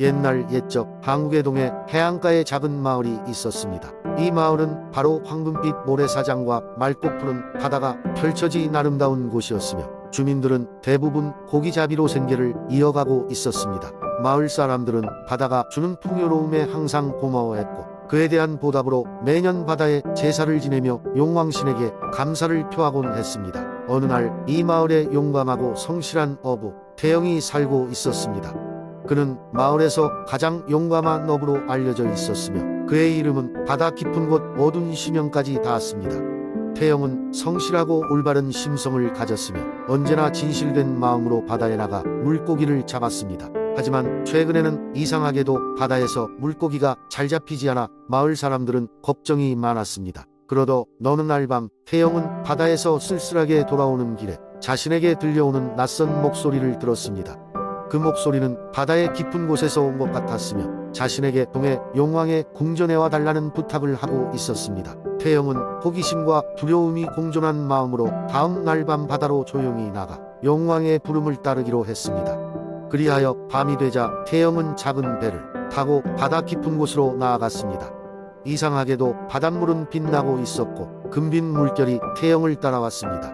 옛날 옛적 한국의 동해 해안가에 작은 마을이 있었습니다. 이 마을은 바로 황금빛 모래사장과 맑고 푸른 바다가 펼쳐진 아름다운 곳이었으며 주민들은 대부분 고기잡이로 생계를 이어가고 있었습니다. 마을 사람들은 바다가 주는 풍요로움에 항상 고마워했고 그에 대한 보답으로 매년 바다에 제사를 지내며 용왕신에게 감사를 표하곤 했습니다. 어느 날 이 마을에 용감하고 성실한 어부 태영이 살고 있었습니다. 그는 마을에서 가장 용감한 어부로 알려져 있었으며 그의 이름은 바다 깊은 곳 어두운 심령까지 닿았습니다. 태영은 성실하고 올바른 심성을 가졌으며 언제나 진실된 마음으로 바다에 나가 물고기를 잡았습니다. 하지만 최근에는 이상하게도 바다에서 물고기가 잘 잡히지 않아 마을 사람들은 걱정이 많았습니다. 그러던 어느 날 밤 태영은 바다에서 쓸쓸하게 돌아오는 길에 자신에게 들려오는 낯선 목소리를 들었습니다. 그 목소리는 바다의 깊은 곳에서 온 것 같았으며 자신에게 동해 용왕의 궁전에 와달라는 부탁을 하고 있었습니다. 태영은 호기심과 두려움이 공존한 마음으로 다음 날 밤 바다로 조용히 나가 용왕의 부름을 따르기로 했습니다. 그리하여 밤이 되자 태영은 작은 배를 타고 바다 깊은 곳으로 나아갔습니다. 이상하게도 바닷물은 빛나고 있었고 금빛 물결이 태영을 따라왔습니다.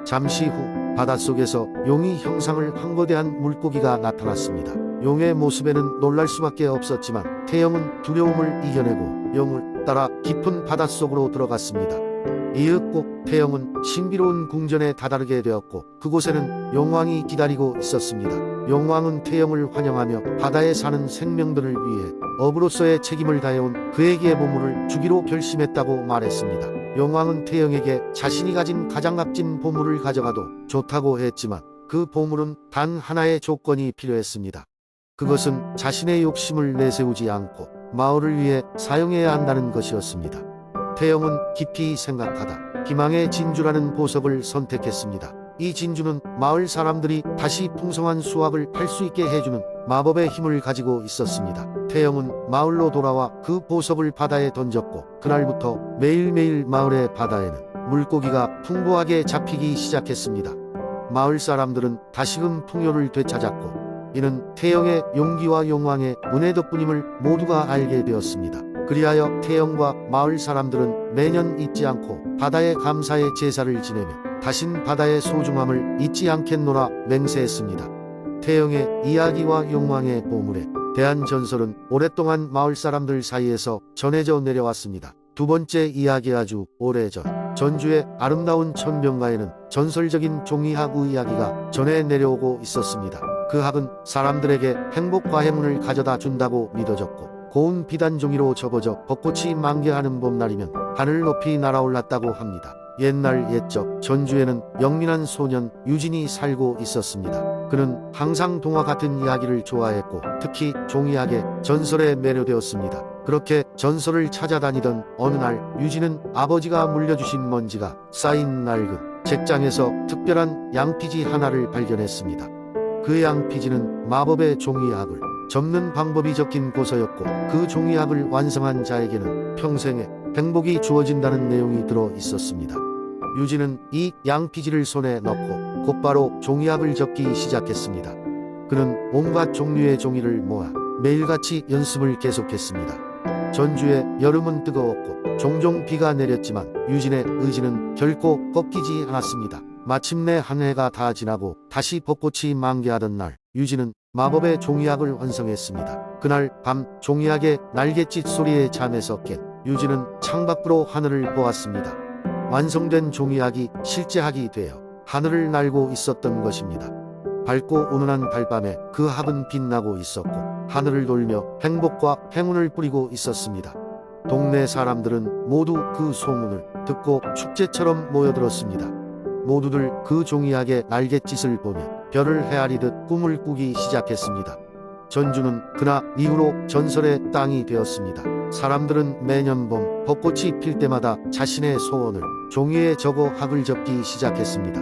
잠시 후 바닷속에서 용이 형상을 한 거대한 물고기가 나타났습니다. 용의 모습에는 놀랄 수밖에 없었지만 태영은 두려움을 이겨내고 용을 따라 깊은 바닷속으로 들어갔습니다. 이윽고 태영은 신비로운 궁전에 다다르게 되었고 그곳에는 용왕이 기다리고 있었습니다. 용왕은 태영을 환영하며 바다에 사는 생명들을 위해 어부로서의 책임을 다해온 그에게 보물을 주기로 결심했다고 말했습니다. 용왕은 태영에게 자신이 가진 가장 값진 보물을 가져가도 좋다고 했지만 그 보물은 단 하나의 조건이 필요했습니다. 그것은 자신의 욕심을 내세우지 않고 마을을 위해 사용해야 한다는 것이었습니다. 태영은 깊이 생각하다 희망의 진주라는 보석을 선택했습니다. 이 진주는 마을 사람들이 다시 풍성한 수확을 할 수 있게 해주는 마법의 힘을 가지고 있었습니다. 태영은 마을로 돌아와 그 보석을 바다에 던졌고 그날부터 매일매일 마을의 바다에는 물고기가 풍부하게 잡히기 시작했습니다. 마을 사람들은 다시금 풍요를 되찾았고 이는 태영의 용기와 용왕의 은혜 덕분임을 모두가 알게 되었습니다. 그리하여 태영과 마을 사람들은 매년 잊지 않고 바다에 감사의 제사를 지내며 다신 바다의 소중함을 잊지 않겠노라 맹세했습니다. 태영의 이야기와 용왕의 보물에 대한 전설은 오랫동안 마을 사람들 사이에서 전해져 내려왔습니다. 두 번째 이야기 아주 오래전 전주의 아름다운 천병가에는 전설적인 종이학 이야기가 전해 내려오고 있었습니다. 그 학은 사람들에게 행복과 행운을 가져다 준다고 믿어졌고 고운 비단 종이로 접어져 벚꽃이 만개하는 봄날이면 하늘 높이 날아올랐다고 합니다. 옛날 옛적 전주에는 영민한 소년 유진이 살고 있었습니다. 그는 항상 동화 같은 이야기를 좋아했고 특히 종이학의 전설에 매료되었습니다. 그렇게 전설을 찾아다니던 어느 날 유진은 아버지가 물려주신 먼지가 쌓인 낡은 책장에서 특별한 양피지 하나를 발견했습니다. 그 양피지는 마법의 종이학을 접는 방법이 적힌 고서였고 그 종이학을 완성한 자에게는 평생의 행복이 주어진다는 내용이 들어 있었습니다. 유진은 이 양피지를 손에 넣고 곧바로 종이학을 접기 시작했습니다. 그는 온갖 종류의 종이를 모아 매일같이 연습을 계속했습니다. 전주의 여름은 뜨거웠고 종종 비가 내렸지만 유진의 의지는 결코 꺾이지 않았습니다. 마침내 한 해가 다 지나고 다시 벚꽃이 만개하던 날 유진은 마법의 종이학을 완성했습니다. 그날 밤 종이학의 날갯짓 소리에 잠에서 깬 유진은 창밖으로 하늘을 보았습니다. 완성된 종이학이 실제학이 되어 하늘을 날고 있었던 것입니다. 밝고 은은한 달밤에 그 학은 빛나고 있었고 하늘을 돌며 행복과 행운을 뿌리고 있었습니다. 동네 사람들은 모두 그 소문을 듣고 축제처럼 모여들었습니다. 모두들 그 종이학의 날갯짓을 보며 별을 헤아리듯 꿈을 꾸기 시작했습니다. 전주는 그날 이후로 전설의 땅이 되었습니다. 사람들은 매년 봄 벚꽃이 필 때마다 자신의 소원을 종이에 적어 학을 접기 시작했습니다.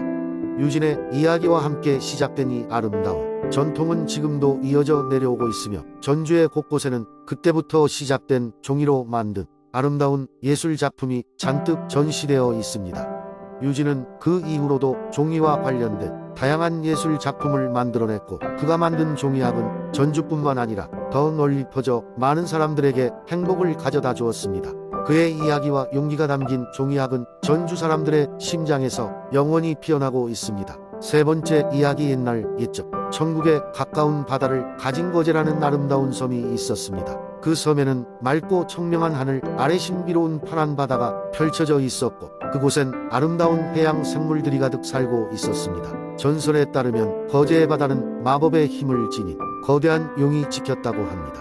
유진의 이야기와 함께 시작된 이 아름다운 전통은 지금도 이어져 내려오고 있으며 전주의 곳곳에는 그때부터 시작된 종이로 만든 아름다운 예술 작품이 잔뜩 전시되어 있습니다. 유진은 그 이후로도 종이와 관련된 다양한 예술 작품을 만들어냈고 그가 만든 종이학은 전주뿐만 아니라 더 널리 퍼져 많은 사람들에게 행복을 가져다 주었습니다. 그의 이야기와 용기가 담긴 종이학은 전주 사람들의 심장에서 영원히 피어나고 있습니다. 세 번째 이야기. 옛날 옛적 천국에 가까운 바다를 가진 거제라는 아름다운 섬이 있었습니다. 그 섬에는 맑고 청명한 하늘 아래 신비로운 파란 바다가 펼쳐져 있었고 그곳엔 아름다운 해양 생물들이 가득 살고 있었습니다. 전설에 따르면 거제의 바다는 마법의 힘을 지닌 거대한 용이 지켰다고 합니다.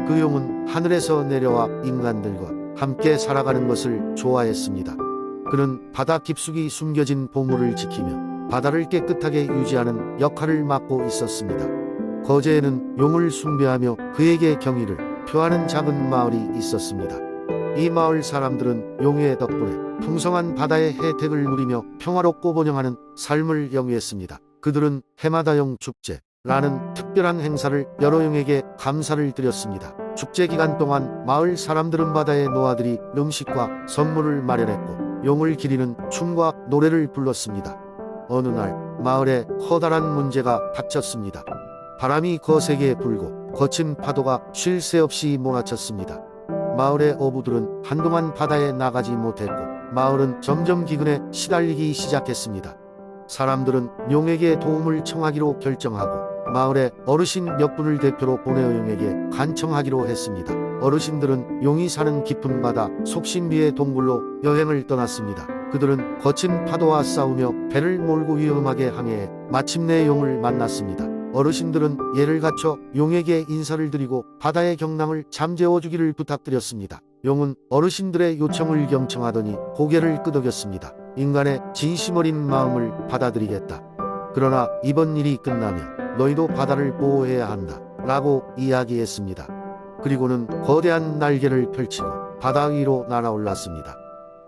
그 용은 하늘에서 내려와 인간들과 함께 살아가는 것을 좋아했습니다. 그는 바다 깊숙이 숨겨진 보물을 지키며 바다를 깨끗하게 유지하는 역할을 맡고 있었습니다. 거제에는 용을 숭배하며 그에게 경의를 표하는 작은 마을이 있었습니다. 이 마을 사람들은 용의 덕분에 풍성한 바다의 혜택을 누리며 평화롭고 번영하는 삶을 영위했습니다. 그들은 해마다 용 축제라는 특별한 행사를 여러 용에게 감사를 드렸습니다. 축제 기간 동안 마을 사람들은 바다의 노아들이 음식과 선물을 마련했고 용을 기리는 춤과 노래를 불렀습니다. 어느 날 마을에 커다란 문제가 닥쳤습니다. 바람이 거세게 불고 거친 파도가 쉴 새 없이 몰아쳤습니다. 마을의 어부들은 한동안 바다에 나가지 못했고 마을은 점점 기근에 시달리기 시작했습니다. 사람들은 용에게 도움을 청하기로 결정하고 마을의 어르신 몇 분을 대표로 보내어 용에게 간청하기로 했습니다. 어르신들은 용이 사는 깊은 바다 속신비의 동굴로 여행을 떠났습니다. 그들은 거친 파도와 싸우며 배를 몰고 위험하게 항해해 마침내 용을 만났습니다. 어르신들은 예를 갖춰 용에게 인사를 드리고 바다의 경랑을 잠재워 주기를 부탁드렸습니다. 용은 어르신들의 요청을 경청하더니 고개를 끄덕였습니다. 인간의 진심 어린 마음을 받아들이겠다. 그러나 이번 일이 끝나면 너희도 바다를 보호해야 한다. 라고 이야기했습니다. 그리고는 거대한 날개를 펼치고 바다 위로 날아올랐습니다.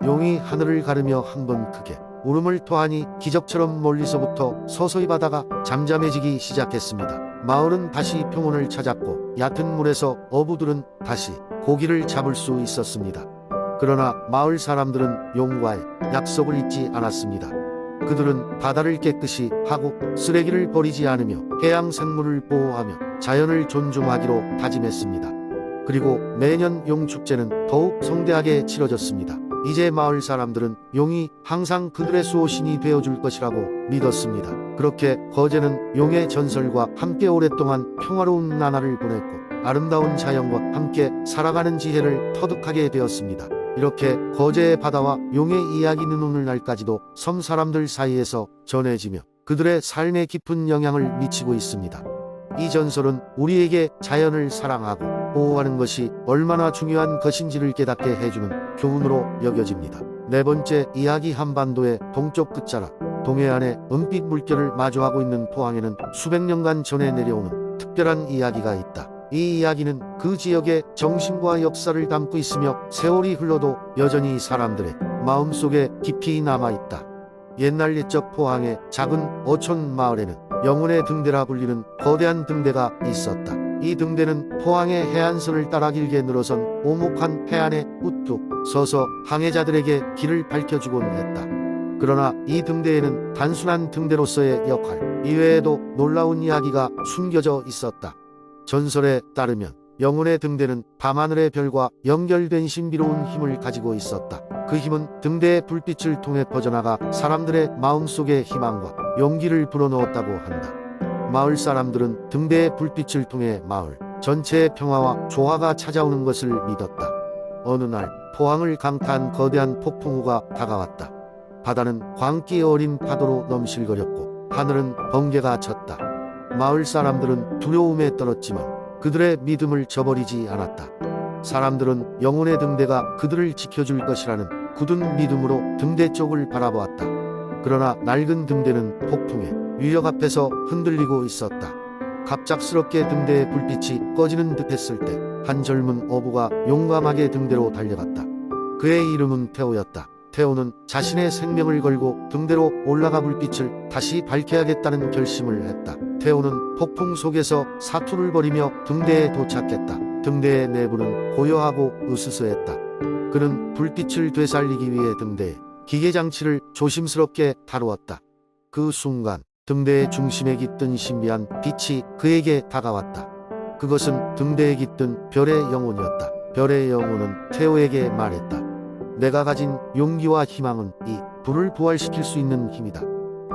용이 하늘을 가르며 한번 크게 울음을 토하니 기적처럼 멀리서부터 서서히 바다가 잠잠해지기 시작했습니다. 마을은 다시 평온을 찾았고 얕은 물에서 어부들은 다시 고기를 잡을 수 있었습니다. 그러나 마을 사람들은 용과의 약속을 잊지 않았습니다. 그들은 바다를 깨끗이 하고 쓰레기를 버리지 않으며 해양 생물을 보호하며 자연을 존중하기로 다짐했습니다. 그리고 매년 용축제는 더욱 성대하게 치러졌습니다. 이제 마을 사람들은 용이 항상 그들의 수호신이 되어줄 것이라고 믿었습니다. 그렇게 거제는 용의 전설과 함께 오랫동안 평화로운 나날을 보냈고 아름다운 자연과 함께 살아가는 지혜를 터득하게 되었습니다. 이렇게 거제의 바다와 용의 이야기는 오늘날까지도 섬 사람들 사이에서 전해지며 그들의 삶에 깊은 영향을 미치고 있습니다. 이 전설은 우리에게 자연을 사랑하고 보호하는 것이 얼마나 중요한 것인지를 깨닫게 해주는 교훈으로 여겨집니다. 네 번째 이야기. 한반도의 동쪽 끝자락 동해안의 은빛 물결을 마주하고 있는 포항에는 수백 년간 전해 내려오는 특별한 이야기가 있다. 이 이야기는 그 지역의 정신과 역사를 담고 있으며 세월이 흘러도 여전히 사람들의 마음속에 깊이 남아있다. 옛날 옛적 포항의 작은 어촌 마을에는 영혼의 등대라 불리는 거대한 등대가 있었다. 이 등대는 포항의 해안선을 따라 길게 늘어선 오목한 해안에 우뚝 서서 항해자들에게 길을 밝혀주곤 했다. 그러나 이 등대에는 단순한 등대로서의 역할 이외에도 놀라운 이야기가 숨겨져 있었다. 전설에 따르면 영혼의 등대는 밤하늘의 별과 연결된 신비로운 힘을 가지고 있었다. 그 힘은 등대의 불빛을 통해 퍼져나가 사람들의 마음속에 희망과 용기를 불어넣었다고 한다. 마을 사람들은 등대의 불빛을 통해 마을 전체의 평화와 조화가 찾아오는 것을 믿었다. 어느 날 포항을 강타한 거대한 폭풍우가 다가왔다. 바다는 광기 어린 파도로 넘실거렸고 하늘은 번개가 쳤다. 마을 사람들은 두려움에 떨었지만 그들의 믿음을 저버리지 않았다. 사람들은 영혼의 등대가 그들을 지켜줄 것이라는 굳은 믿음으로 등대 쪽을 바라보았다. 그러나 낡은 등대는 폭풍의 위력 앞에서 흔들리고 있었다. 갑작스럽게 등대의 불빛이 꺼지는 듯 했을 때 한 젊은 어부가 용감하게 등대로 달려갔다. 그의 이름은 태호였다. 태호는 자신의 생명을 걸고 등대로 올라가 불빛을 다시 밝혀야겠다는 결심을 했다. 태호는 폭풍 속에서 사투를 벌이며 등대에 도착했다. 등대의 내부는 고요하고 으스스했다. 그는 불빛을 되살리기 위해 등대에 기계장치를 조심스럽게 다루었다. 그 순간 등대의 중심에 깃든 신비한 빛이 그에게 다가왔다. 그것은 등대에 깃든 별의 영혼이었다. 별의 영혼은 태호에게 말했다. 내가 가진 용기와 희망은 이 불을 부활시킬 수 있는 힘이다.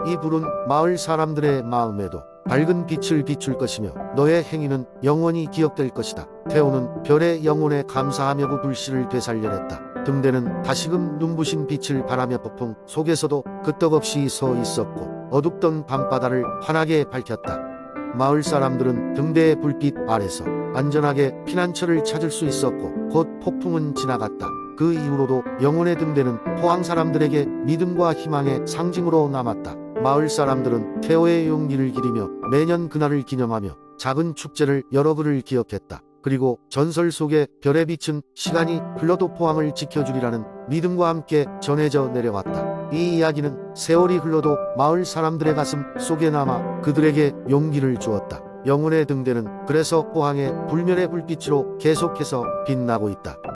이 불은 마을 사람들의 마음에도 밝은 빛을 비출 것이며 너의 행위는 영원히 기억될 것이다. 태호는 별의 영혼에 감사하며 그 불씨를 되살려냈다. 등대는 다시금 눈부신 빛을 바라며 폭풍 속에서도 끄떡없이 서 있었고 어둡던 밤바다를 환하게 밝혔다. 마을 사람들은 등대의 불빛 아래서 안전하게 피난처를 찾을 수 있었고 곧 폭풍은 지나갔다. 그 이후로도 영혼의 등대는 포항 사람들에게 믿음과 희망의 상징으로 남았다. 마을 사람들은 태호의 용기를 기리며 매년 그날을 기념하며 작은 축제를 여러 그를 기억했다. 그리고 전설 속의 별의 빛은 시간이 흘러도 포항을 지켜주리라는 믿음과 함께 전해져 내려왔다. 이 이야기는 세월이 흘러도 마을 사람들의 가슴 속에 남아 그들에게 용기를 주었다. 영혼의 등대는 그래서 포항의 불멸의 불빛으로 계속해서 빛나고 있다.